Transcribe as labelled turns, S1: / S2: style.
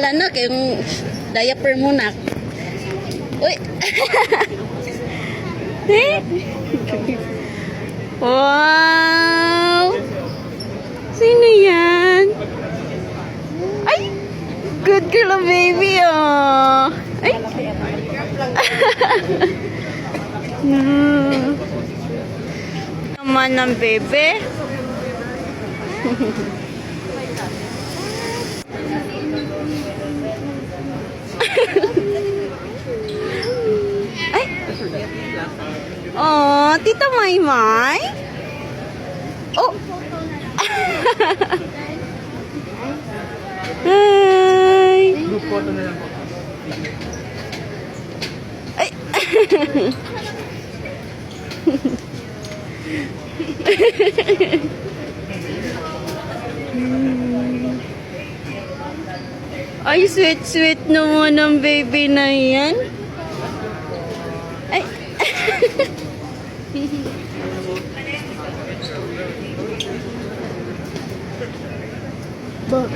S1: Wala na, kayong diaper muna. Uy! Wow! Sino yan? Ay! Good girl, baby, oh! Ay! Naman ng bebe. Ay! Oh, Tita Maymay? Oh! Hi!
S2: Group photo na lang po.
S1: Ay! Ay, sweet-sweet naman ang baby na yan. Ay! Ba?